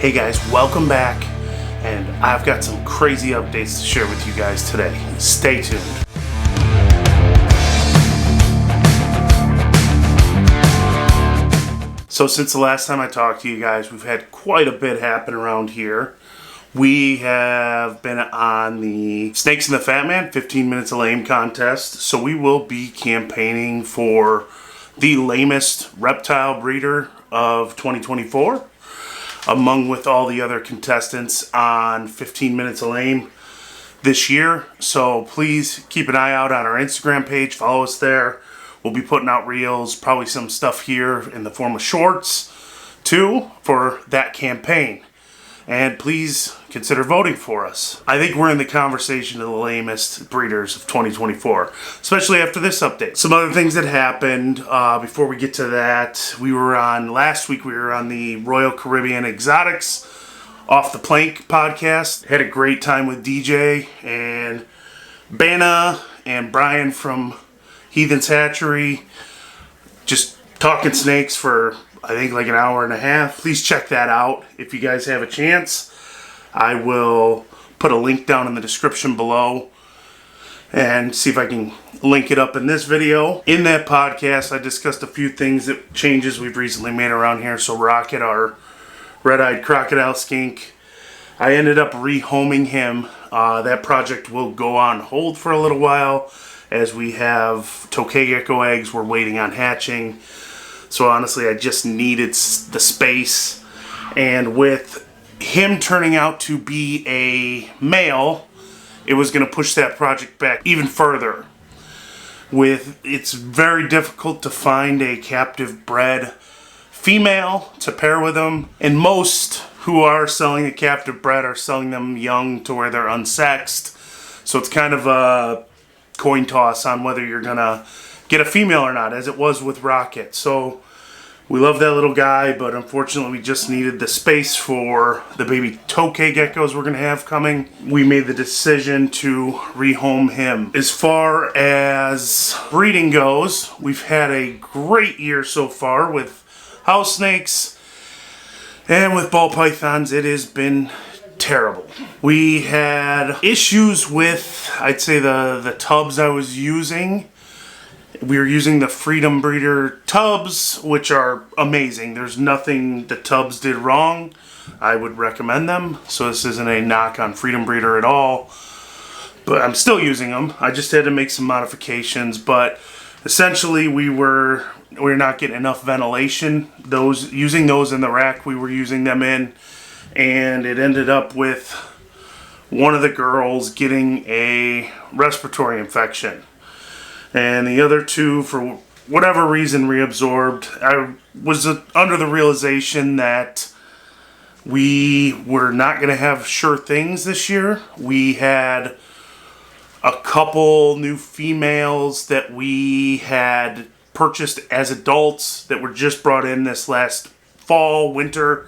Hey guys, welcome back, and I've got some crazy updates to share with you guys today. Stay tuned. So since the last time I talked to you guys, we've had quite a bit happen around here. We have been on the Snakes in the Fatman 15 Minutes of Lame contest, so we will be campaigning for the lamest reptile breeder of 2024. Among with all the other contestants on 15 Minutes of Lame this year. So please keep an eye out on our Instagram page. Follow us there. We'll be putting out reels, probably some stuff here in the form of shorts too for that campaign. And please consider voting for us. I think we're in the conversation of the lamest breeders of 2024, especially after this update. Some other things that happened before we get to that. Last week we were on the Royal Caribbean Exotics Off the Plank podcast. Had a great time with DJ and Bana and Brian from Heathen's Hatchery. Just talking snakes for I think like an hour and a half. Please check that out if you guys have a chance. I will put a link down in the description below and see if I can link it up in this video. In that podcast, I discussed a few changes we've recently made around here. So Rocket, our red-eyed crocodile skink, I ended up rehoming him. That project will go on hold for a little while as we have tokay gecko eggs we're waiting on hatching. So honestly, I just needed the space. And with him turning out to be a male, it was going to push that project back even further. It's very difficult to find a captive bred female to pair with them. And most who are selling a captive bred are selling them young to where they're unsexed. So it's kind of a coin toss on whether you're going to get a female or not, as it was with Rocket. So we love that little guy, but unfortunately we just needed the space for the baby tokay geckos we're going to have coming. We made the decision to rehome him. As far as breeding goes, we've had a great year so far with house snakes and with ball pythons. It has been terrible. We had issues with, I'd say, the tubs I was using. We were using the Freedom Breeder tubs, which are amazing. There's nothing the tubs did wrong. I would recommend them. So this isn't a knock on Freedom Breeder at all. But I'm still using them. I just had to make some modifications. But essentially we're not getting enough ventilation. Using those in the rack we were using them in. And it ended up with one of the girls getting a respiratory infection. And the other two, for whatever reason, reabsorbed. I was under the realization that we were not going to have sure things this year. We had a couple new females that we had purchased as adults that were just brought in this last fall, winter.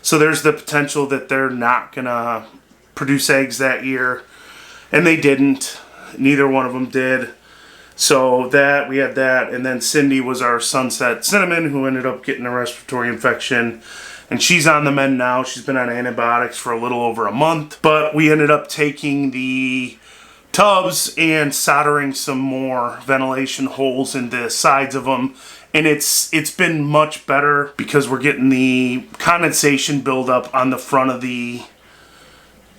So there's the potential that they're not going to produce eggs that year. And they didn't. Neither one of them did. So we had that, and then Cindy was our Sunset Cinnamon who ended up getting a respiratory infection, and she's on the mend now. She's been on antibiotics for a little over a month, but we ended up taking the tubs and soldering some more ventilation holes in the sides of them, and it's been much better because we're getting the condensation buildup on the front of the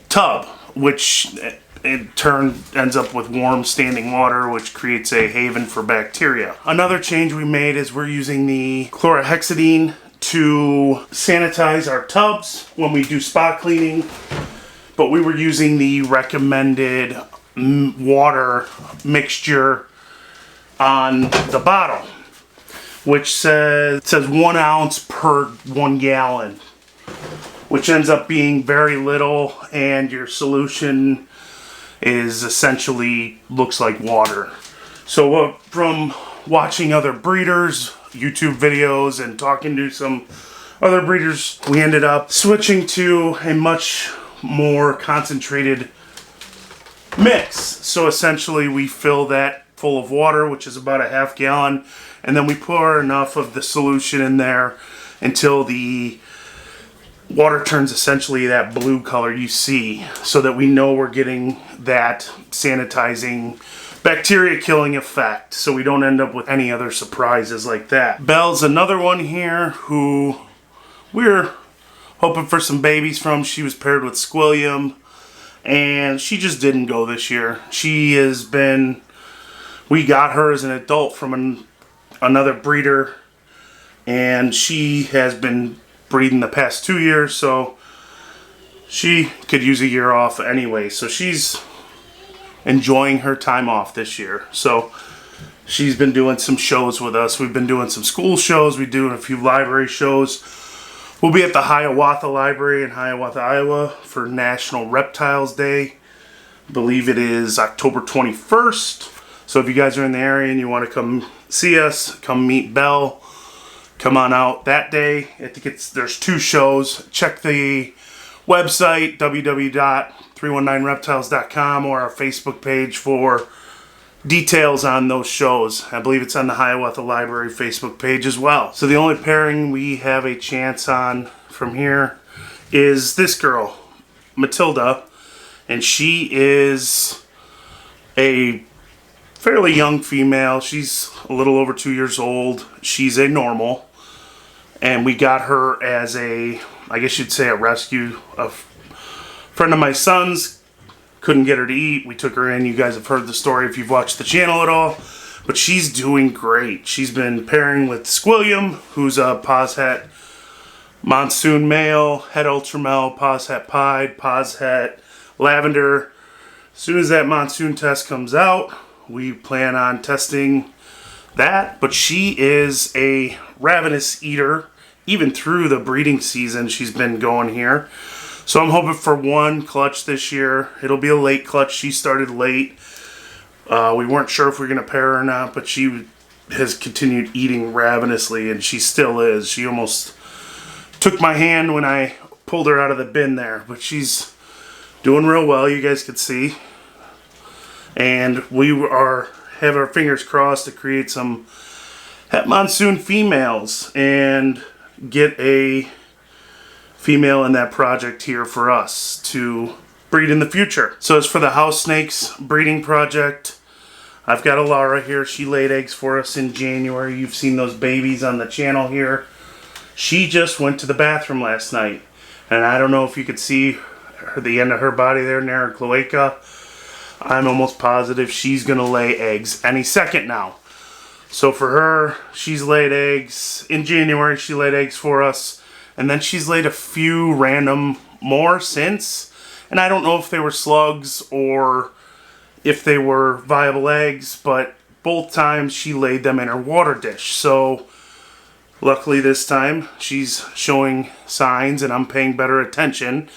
tub, which in turn ends up with warm standing water, which creates a haven for bacteria. Another change we made is we're using the chlorhexidine to sanitize our tubs when we do spot cleaning, but we were using the recommended water mixture on the bottle, which says 1 ounce per 1 gallon, which ends up being very little, and your solution is essentially looks like water. So from watching other breeders, YouTube videos, and talking to some other breeders, we ended up switching to a much more concentrated mix. So essentially we fill that full of water, which is about a half gallon, and then we pour enough of the solution in there until the water turns essentially that blue color you see, so that we know we're getting that sanitizing, bacteria killing effect, so we don't end up with any other surprises like that. Belle's another one here who we're hoping for some babies from. She was paired with Squilliam, and she just didn't go this year. We got her as an adult from another breeder, and she has been breeding the past 2 years, so she could use a year off anyway. So she's enjoying her time off this year. So she's been doing some shows with us. We've been doing some school shows. We're doing a few library shows. We'll be at the Hiawatha Library in Hiawatha, Iowa for National Reptiles Day. I believe it is October 21st. So if you guys are in the area and you want to come see us, come meet Belle, come on out that day. I think there's 2 shows. Check the website, www.319reptiles.com, or our Facebook page for details on those shows. I believe it's on the Hiawatha Library Facebook page as well. So the only pairing we have a chance on from here is this girl, Matilda, and she is a fairly young female. She's a little over 2 years old. She's a normal, and we got her as I guess you'd say a rescue. A friend of my son's couldn't get her to eat. We took her in. You guys have heard the story if you've watched the channel at all. But she's doing great. She's been pairing with Squilliam, who's a Poshet Monsoon male, Het Ultramel, Poshet Pied, Poshet Lavender. As soon as that Monsoon test comes out, we plan on testing that. But she is a ravenous eater. Even through the breeding season, she's been going here. So I'm hoping for one clutch this year. It'll be a late clutch. She started late. We weren't sure if we were going to pair her or not, but she has continued eating ravenously, and she still is. She almost took my hand when I pulled her out of the bin there, but she's doing real well, you guys can see. And we have our fingers crossed to create some Het Monsoon females and get a female in that project here for us to breed in the future. So as for the house snakes breeding project, I've got Alara here. She laid eggs for us in January. You've seen those babies on the channel here. She just went to the bathroom last night, and I don't know if you could see the end of her body there near her cloaca. I'm almost positive she's gonna lay eggs any second now. So for her, she's laid eggs. In January, she laid eggs for us. And then she's laid a few random more since. And I don't know if they were slugs or if they were viable eggs. But both times she laid them in her water dish. So luckily this time she's showing signs and I'm paying better attention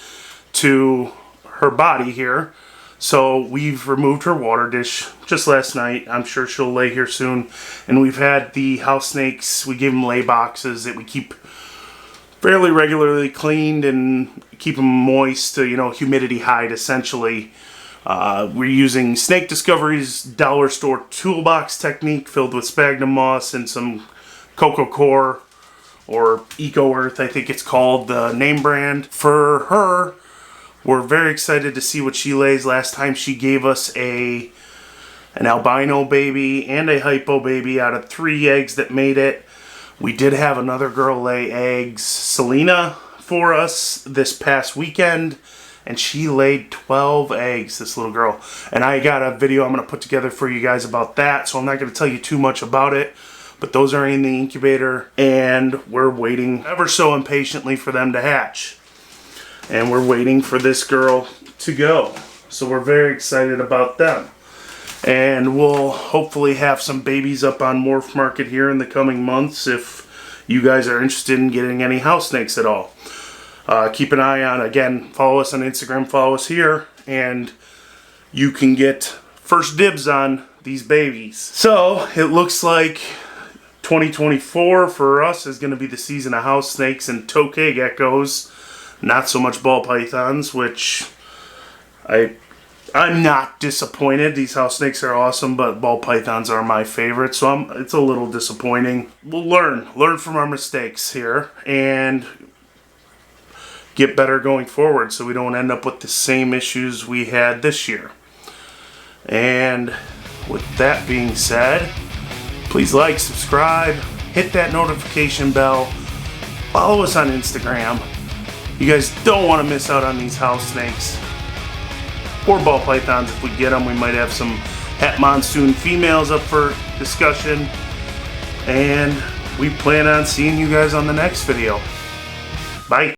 to her body here. So we've removed her water dish just last night. I'm sure she'll lay here soon. And we've had the house snakes, we gave them lay boxes that we keep fairly regularly cleaned and keep them moist to, humidity hide essentially. We're using Snake Discovery's dollar store toolbox technique filled with sphagnum moss and some Coco Core or Eco Earth, I think it's called, the name brand. For her, we're very excited to see what she lays. Last time she gave us an albino baby and a hypo baby out of 3 eggs that made it. We did have another girl lay eggs, Selena, for us this past weekend, and she laid 12 eggs, this little girl. And I got a video I'm going to put together for you guys about that, so I'm not going to tell you too much about it. But those are in the incubator, and we're waiting ever so impatiently for them to hatch. And we're waiting for this girl to go. So we're very excited about them. And we'll hopefully have some babies up on MorphMarket here in the coming months if you guys are interested in getting any house snakes at all. Keep an eye on, again, follow us on Instagram, follow us here, and you can get first dibs on these babies. So it looks like 2024 for us is going to be the season of house snakes and tokay geckos. Not so much ball pythons, which I'm not disappointed. These house snakes are awesome, but ball pythons are my favorite, so it's a little disappointing. We'll learn from our mistakes here and get better going forward so we don't end up with the same issues we had this year. And with that being said, please like, subscribe, hit that notification bell, follow us on Instagram. You guys don't want to miss out on these house snakes or ball pythons. If we get them, we might have some het monsoon females up for discussion. And we plan on seeing you guys on the next video. Bye.